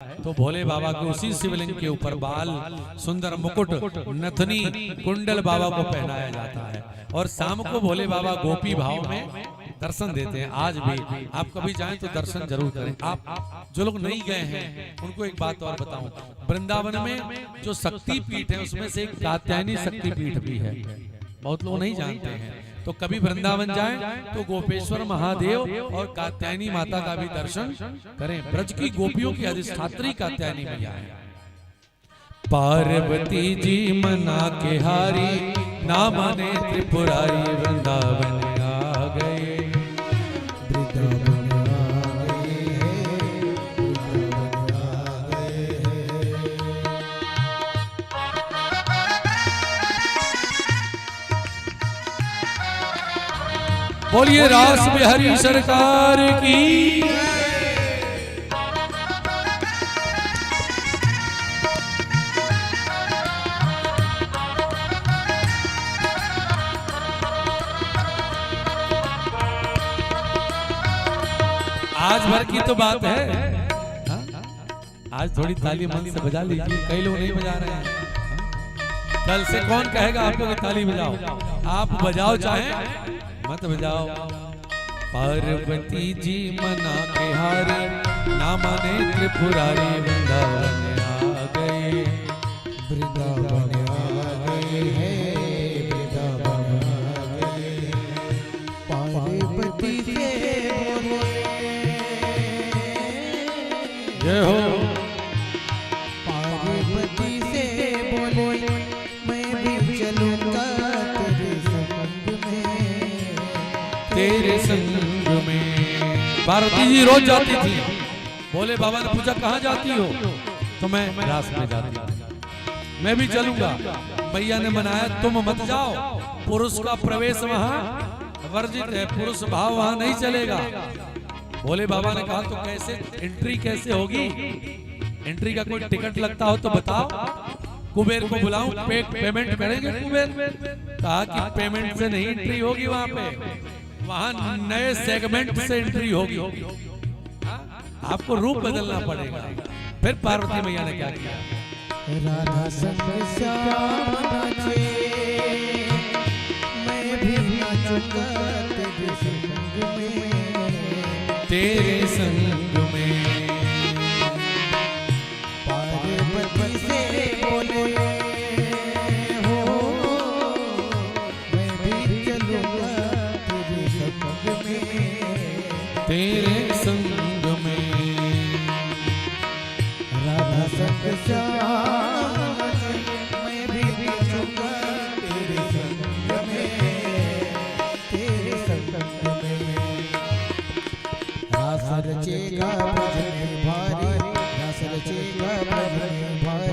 तो भोले बाबा के उसी शिवलिंग के ऊपर बाल, सुंदर मुकुट, नथनी, कुंडल बाबा को पहनाया जाता है। और शाम को भोले बाबा गोपी भाव में दर्शन देते हैं। आज भी आप कभी जाएं तो दर्शन जरूर करें। आप जो लोग नहीं गए हैं उनको एक बात और बताऊं, वृंदावन में जो शक्ति पीठ है उसमें से एक कात्यायनी शक्ति पीठ भी है, बहुत लोग नहीं जानते हैं। तो कभी वृंदावन जाएं तो गोपेश्वर महादेव और कात्यायनी माता का भी दर्शन करें। ब्रज की गोपियों की अधिष्ठात्री कात्यायनी मैया है। पार्वती जी मना के हारी, ना माने त्रिपुरारी, वृंदावन आ गए, वृंदावन आ गए। बोलिए रास बिहारी सरकार की। आज भर की तो बात है, आज थोड़ी ताली मन से बजा लीजिए, कई लोग नहीं बजा रहे हैं। कल से कौन कहेगा आपको कि ताली बजाओ? आप बजाओ चाहे मत बजाओ। पार्वती जी मना के हारे, ना माने त्रिपुरारी, वृंदावन आ गए, वृंदावन आ गए हैं, वृंदावन आ गए। पार्वती से जय हो, पार्वती से बोले मैं भी चलूंगा तेरे संग में। पार्वती जी रोज जाती थी। भोले बाबा ने पूछा कहाँ जाती हो? तो मैं रास में जाती हूँ, मैं भी चलूंगा। भैया ने मनाया तुम मत जाओ, पुरुष का प्रवेश वहाँ वर्जित है, पुरुष भाव वहाँ नहीं चलेगा। भोले बाबा ने कहा तो कैसे एंट्री कैसे होगी? एंट्री का कोई टिकट लगता हो तो बताओ, कुबेर को बुलाऊं, पेमेंट करेंगे कुबेर? कहा कि पेमेंट से नहीं एंट्री होगी, वहाँ पे वहाँ नए सेगमेंट से एंट्री होगी, आपको रूप बदलना पड़ेगा। फिर पार्वती मैया ने क्या किया? राधा संग श्याम नाचे, मैं भी नाचूंगा तेरे संग में, तेरे संग में। पार्वती से बोले हो मैं भी चलूंगा तेरे संग में। राधा संग श्याम मैं भी नाचूंगा तेरे संग में, तेरे संग में। रास रचेगा ब्रज में भारी, रास रचेगा ब्रज में भारी,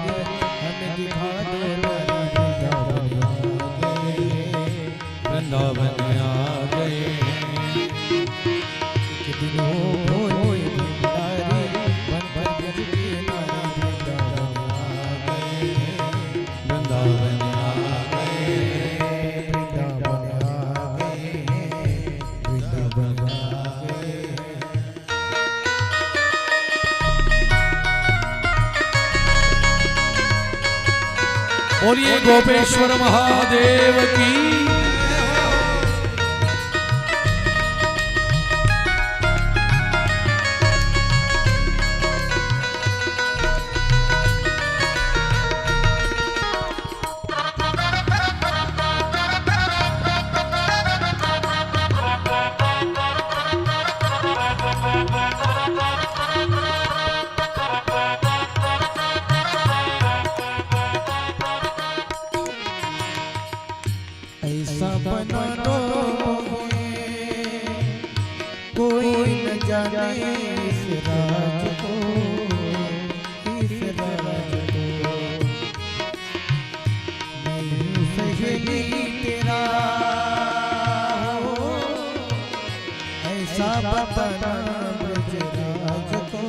हमें दिखा दो वृंदावन आ गए। बोलिए गोपेश्वर महादेव की। ऐसा बना दो कोई न जाने इस राज को, इस राज को। मैं सहेली तेरा हो, ऐसा बताना ब्रजराज को,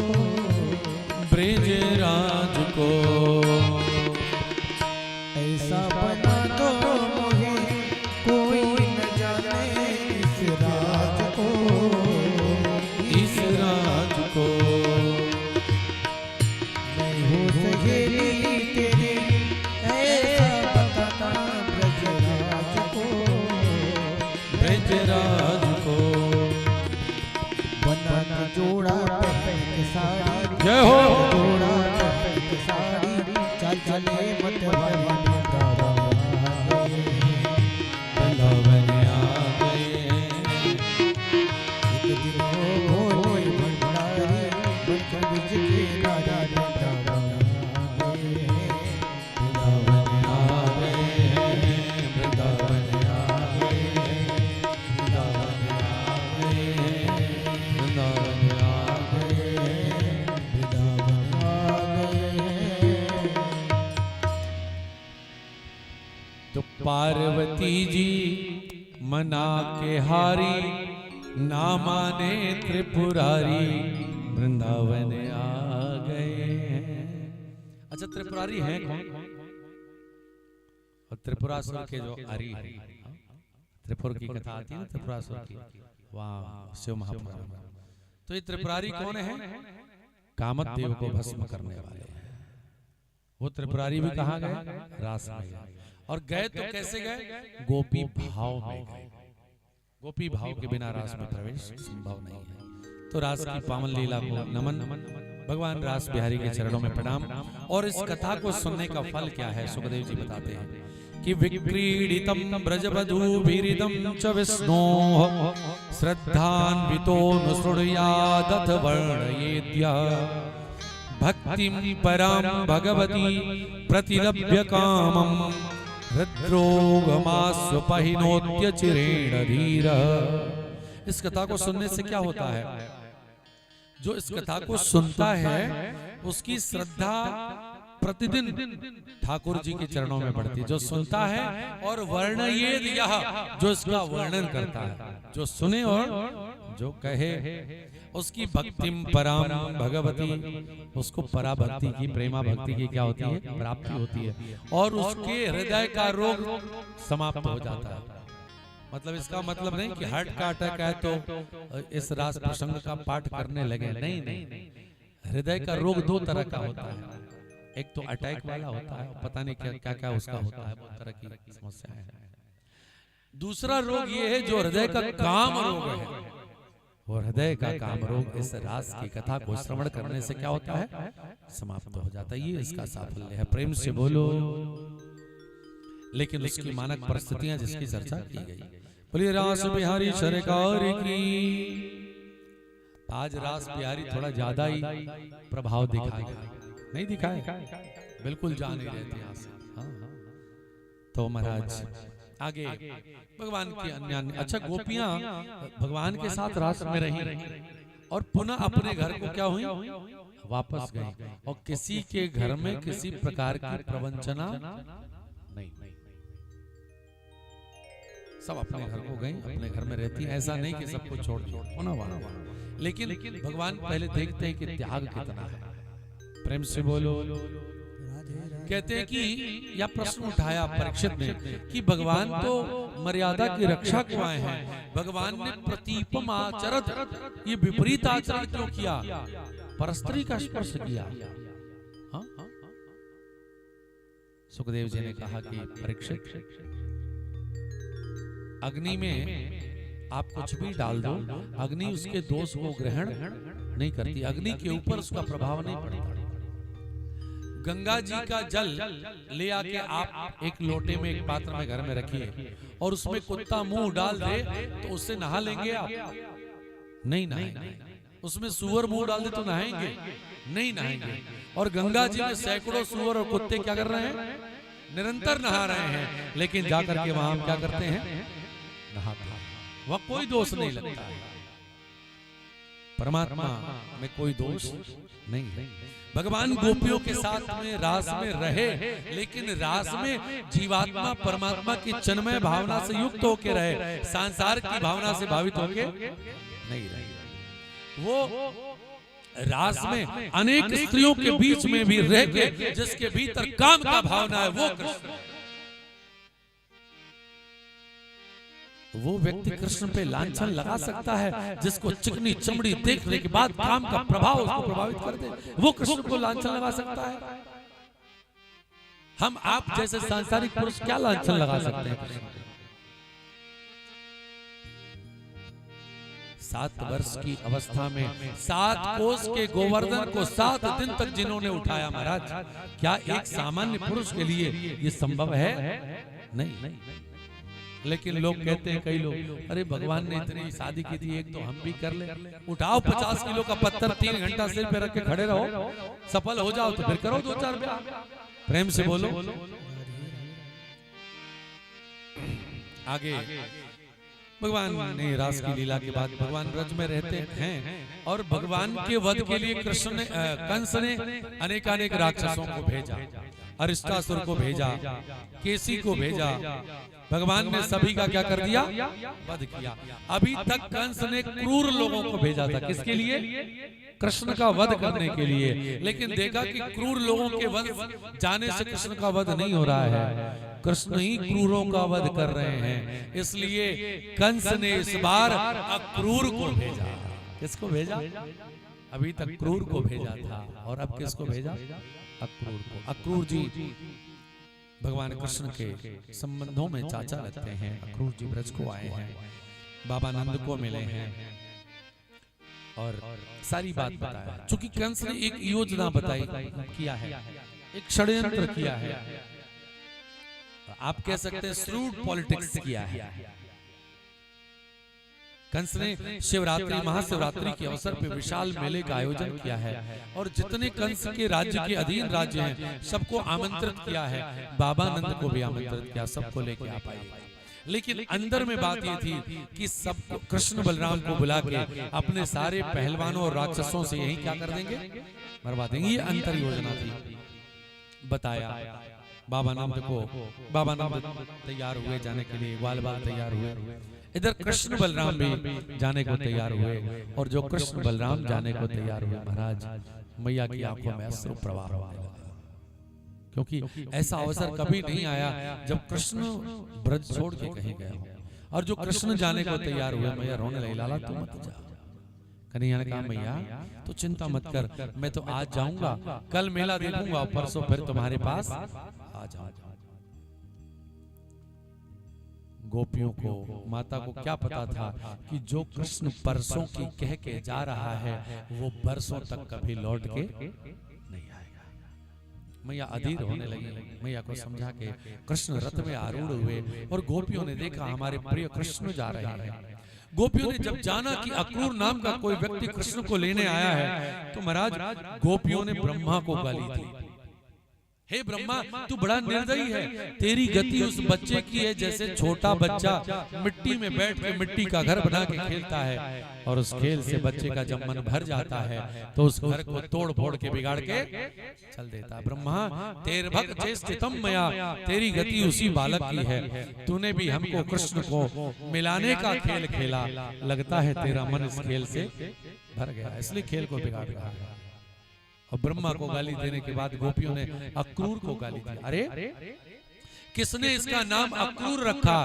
ब्रजराज को। ऐसा बना दो कोई न जाने इस राज को, इस राज को। सहेली तेरी ऐसा बताना ब्रजराज को, ब्रजराज को। बनाना जोड़ा पहन के साड़ी, जय हो। जोड़ा पहन के साड़ी, चल चले मत वाली वृंदावन आ गए। एक दिन हो भोले भंडारी, बन बिज के राजा वृंदावन आ गए। वृंदावन आ गए, वृंदावन आ गए, वृंदावन आ गए, वृंदावन आ गए, वृंदावन आ गए। तो पार्वती जी मना के हारी, ना माने त्रिपुरारी, वृंदावन आ गए। अच्छा, त्रिपुरारी हैं कौन? और त्रिपुरासुर के जो आरी हैं, त्रिपुर की कथा आती है ना त्रिपुरासुर की, वाह शिव महापुराण में। तो ये त्रिपुरारी कौन है? कामदेव को भस्म करने वाले हैं। वो त्रिपुरारी भी कहाँ गए? रास में गए। और गए तो कैसे गए? गोपी भाव में गए। गोपी भाव के बिना रास में प्रवेश संभव नहीं है। तो रास की पावन लीला को नमन, भगवान रास बिहारी के चरणों में प्रणाम। और इस कथा को सुनने का फल क्या है? सुखदेव जी बताते हैं कि विक्रीडितम ब्रजवधूभिरिदं च विष्णोः श्रद्धान्वितो नुसृणुयादथ वर्णयेद्य भक्तिं परां भगवती प्रतिलभ्य कामं हृद्रोगमास्वपहिनोत्य चिरेण धीर। इस कथा को सुनने से क्या होता है? जो इस कथा को सुनता है उसकी श्रद्धा प्रतिदिन ठाकुर जी के चरणों में बढ़ती है। जो सुनता है और वर्णयेद यह, जो इसका वर्णन करता है, जो सुने और जो कहे, उसकी भक्तिम पराम भगवती, उसको पराभक्ति की, प्रेमा भक्ति की क्या होती है? प्राप्ति होती है। और उसके हृदय का रोग समाप्त हो जाता है। मतलब इसका मतलब नहीं कि हार्ट का अटैक है तो इस रास प्रसंग का पाठ करने लगे, नहीं नहीं। हृदय का रोग दो तरह का होता है। एक तो अटैक वाला होता है, पता नहीं क्या क्या क्या उसका होता है, बहुत तरह की समस्याएं हैं। दूसरा रोग ये है जो हृदय का काम रोग है। और हृदय का काम रोग इस रास की कथा को श्रवण करने से क्या होता है? समाप्त हो जाता है। ये इसका साफल्य है। प्रेम से बोलो। लेकिन उसकी मानक परिस्थितियां जिसकी चर्चा की गई। बोलिए रास बिहारी सरकार की। आज रास बिहारी थोड़ा ज्यादा ही प्रभाव दिखाया, नहीं दिखाए? बिल्कुल जा नहीं रहे थे यहाँ से। हाँ। तो महाराज आगे भगवान की अन्य अच्छा गोपियां भगवान के साथ रास में रही और पुनः अपने घर को क्या हुई? वापस गई। और किसी के घर में किसी प्रकार की प्रवंचना नहीं, सब अपने घर को गई, अपने घर में रहती। ऐसा नहीं कि सबको छोड़ दिया, लेकिन भगवान पहले देखते हैं कि त्याग कितना है। प्रेम से बोलो। कहते हैं कि यह प्रश्न उठाया परीक्षित ने कि भगवान तो मर्यादा की रक्षा को आए हैं, भगवान ने प्रतीपम आचरत, ये विपरीत आचरण क्यों किया? परस्त्री का स्पर्श किया। हाँ? सुखदेव जी ने कहा कि परीक्षित, अग्नि में आप कुछ भी डाल दो, अग्नि उसके दोष को ग्रहण नहीं करती, अग्नि के ऊपर उसका प्रभाव नहीं पड़ता। गंगा जी का जल ले आके आप एक लोटे में, एक पात्र में घर में रखिए और उसमें कुत्ता मुंह डाल दे तो उससे नहा लेंगे आप? नहीं नहाएंगे। उसमें सुअर मुंह डाल दे तो नहाएंगे? नहीं नहाएंगे। और गंगा जी में सैकड़ों सुअर और कुत्ते क्या कर रहे हैं? निरंतर नहा रहे हैं। लेकिन जाकर के वहां हम क्या करते हैं? नहाते हैं। वह कोई दोष नहीं लगता है। परमात्मा में कोई दोष नहीं है। भगवान गोपियों के साथ में रास में रहे, लेकिन रास में जीवात्मा परमात्मा की चिन्मय भावना से युक्त होकर रहे, संसार की भावना से भावित होकर नहीं रहे। वो रास में अनेक स्त्रियों के बीच में भी रह के जिसके भीतर काम का भावना है वो कृष्ण। वो व्यक्ति कृष्ण पे लांछन लगा सकता है जिसको चिकनी चमड़ी देखने के बाद काम का प्रभाव उसको प्रभावित कर दे, वो कृष्ण को लांछन लगा सकता है। हम आप जैसे सांसारिक पुरुष क्या लांछन लगा सकते हैं? 7 वर्ष की अवस्था में 7 कोस के गोवर्धन को 7 दिन तक जिन्होंने उठाया महाराज, क्या एक सामान्य पुरुष के लिए ये संभव है? नहीं। लेकिन लोग कहते हैं, कई लोग, अरे भगवान ने इतनी शादी की थी, एक तो हम भी कर ले। उठाओ 50 किलो का पत्थर, 3 घंटा सिर पे रख के खड़े रहो, सफल हो जाओ तो फिर करो 2-4 ब्याह। प्रेम से बोलो। आगे भगवान ने रास की लीला के बाद भगवान ब्रज में रहते हैं और भगवान के वध के लिए कृष्ण ने कंस ने अनेकानेक राक्षसों को भेजा, अरिष्टासुर को भेजा, केसी को भेजा। भगवान ने सभी का क्या कर दिया? वध किया। अभी तक कंस ने क्रूर लोगों को भेजा था, किसके लिए? कृष्ण का वध करने के लिए। लेकिन देखा कि क्रूर लोगों के वध जाने से कृष्ण का वध नहीं हो रहा है, कृष्ण ही क्रूरों का वध कर रहे हैं। इसलिए कंस ने इस बार अक्रूर को भेजा। किसको भेजा? अभी तक क्रूर को भेजा था और अब किसको भेजा? अक्रूर को। अक्रूर जी भगवान कृष्ण के संबंधों में चाचा लगते हैं। अक्रूर जी ब्रज को आए हैं, बाबा नंद को मिले हैं और सारी बात बताया। चूंकि कंस ने एक योजना बताई किया है, एक षड्यंत्र किया है, आप कह सकते हैं श्रूड पॉलिटिक्स किया है। कंस ने शिवरात्रि महाशिवरात्रि के अवसर पर विशाल मेले का आयोजन किया है और जितने कंस के राज्य के अधीन राज्य हैं सबको आमंत्रित किया है। बाबा नंद को भी आमंत्रित किया, सबको लेके आ पाए। लेकिन अंदर में बात ये थी कि सबको कृष्ण बलराम को बुला के अपने सारे पहलवानों और राक्षसों से यही क्या कर देंगे? मरवा देंगे। ये अंतर योजना थी। बताया बाबा नंद तैयार हुए जाने के लिए, ग्वाल बाल तैयार हुए। इधर कृष्ण बलराम भी जाने को तैयार हुए और जो कृष्ण बलराम जाने को तैयार हुए महाराज, मैया की आंखों में अश्रु प्रवाह होने लगा, क्योंकि ऐसा अवसर कभी नहीं आया जब कृष्ण ब्रज छोड़ के कहीं गए हो। और जो कृष्ण जाने को तैयार हुए, मैया रोने लगी, लाला तू मत जा। कन्हैया ने कहा, मैया तो चिंता मत कर, मैं तो आज जाऊंगा, कल मेला देखूंगा, परसों फिर तुम्हारे पास आ जाऊंगा। गोपियों को, माता को क्या पता था कि जो कृष्ण परसों की कह के जा रहा है वो बरसों तक कभी लौट के नहीं आएगा। मैया अधीर होने लगी। मैया को समझा के कृष्ण रथ में आरूढ़ हुए और गोपियों ने देखा हमारे प्रिय कृष्ण जा रहे हैं। गोपियों ने जब जाना कि अक्रूर नाम का कोई व्यक्ति कृष्ण को लेने आया है तो महाराज गोपियों ने ब्रह्मा को गाली दी। हे ब्रह्मा, तू बड़ा निर्दयी है, तेरी गति उस बच्चे की है जैसे छोटा बच्चा मिट्टी में बैठ के मिट्टी का घर बना के खेलता है और उस खेल से बच्चे का जब मन भर जाता है तो उस घर को तोड़ फोड़ के बिगाड़ के चल देता है। ब्रह्मा, तेरे भक्त चेष्टितम मया, तेरी गति उसी बालक की है, तूने भी हमको कृष्ण को मिलाने का खेल खेला, लगता है तेरा मन इस खेल से भर गया, इसलिए खेल को बिगाड़ रहा है। और ब्रह्मा को गाली देने के बाद गोपियों ने अक्रूर को गाली दी। अरे किसने इसका नाम अक्रूर रखा?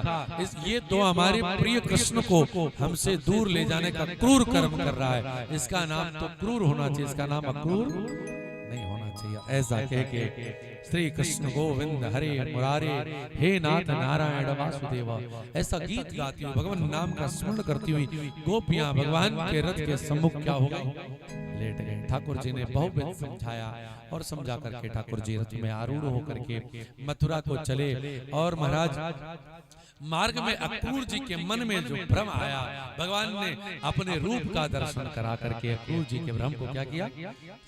ये तो हमारे प्रिय कृष्ण को हमसे दूर ले जाने का क्रूर कर्म कर रहा है, इसका नाम तो क्रूर होना चाहिए, इसका नाम अक्रूर नहीं होना चाहिए। ऐसा कह के श्री कृष्ण गोविंद हरे मुरारे, हे नाथ नारायण वासुदेवा, ऐसा गीत गाती हुई भगवान नाम का स्मरण करती हुई गोपियां भगवान के रथ के सम्मुख क्या हो गई? लेट गए। ठाकुर जी ने बहुविध समझाया और समझा करके ठाकुर जी रथ में आरूढ़ होकर के मथुरा को चले। और महाराज मार्ग में अक्रूर जी के मन में जो भ्रम आया, भगवान ने अपने रूप का दर्शन करा करके अक्रूर जी के भ्रम को क्या किया?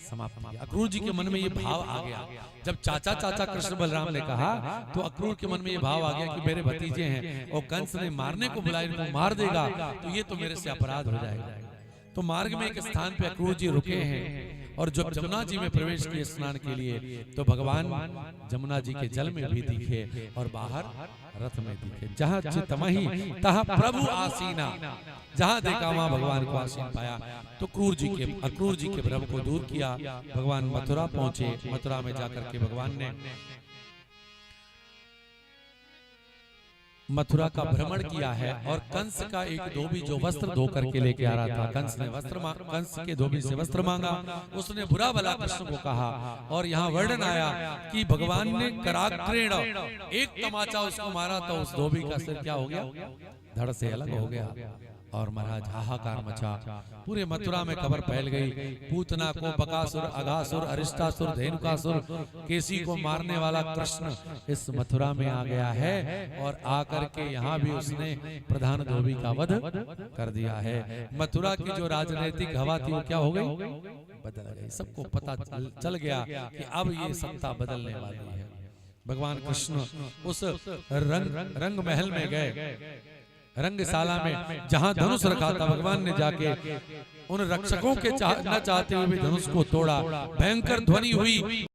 समाप्त किया। अक्रूर जी के मन में ये भाव आ गया, जब चाचा चाचा कृष्ण बलराम ने कहा तो अक्रूर के मन में ये भाव आ गया कि मेरे भतीजे हैं और कंस ने मारने को बुलाया, इनको मार देगा तो ये तो मेरे से अपराध हो जाएगा। तो मार्ग में एक स्थान पे अक्रूर जी रुके हैं और जब जमुना जी में प्रवेश किए स्नान के लिए तो भगवान जमुना जी के जल में भी दिखे और बाहर रथ में दिखे। जहाँ चितमहि तहाँ प्रभु आसीना, जहाँ देखा वहाँ भगवान को आसीन पाया। तो अक्रूर जी के भ्रम को दूर किया। भगवान मथुरा पहुंचे। मथुरा में जाकर के भगवान ने मथुरा का भ्रमण किया है और कंस का एक धोबी जो वस्त्र धो करके लेके आ रहा था, कंस के धोबी से वस्त्र मांगा, उसने बुरा भला कृष्ण को कहा। और यहाँ वर्णन आया कि भगवान ने कराग्रेण एक तमाचा उसको मारा तो उस धोबी का सिर क्या हो गया, धड़ से अलग हो गया। और महाराज हाहाकार मचा, पूरे मथुरा में खबर फैल गई, पूतना को बकासुर, अघासुर, अरिष्टासुर, धेनुकासुर, केसी को मारने वाला कृष्ण इस मथुरा में आ गया है। और आकर के यहाँ भी उसने प्रधान धोबी का वध कर दिया है। मथुरा की जो राजनीतिक हवा थी वो क्या हो गई, बदल गई। सबको पता चल गया कि अब ये सत्ता बदलने वाली है। भगवान कृष्ण उस रंग महल में गए, रंगशाला में जहां धनुष रखा था, भगवान ने जाके उन रक्षकों के न चाहते हुए भी धनुष को तोड़ा। भयंकर ध्वनि हुई।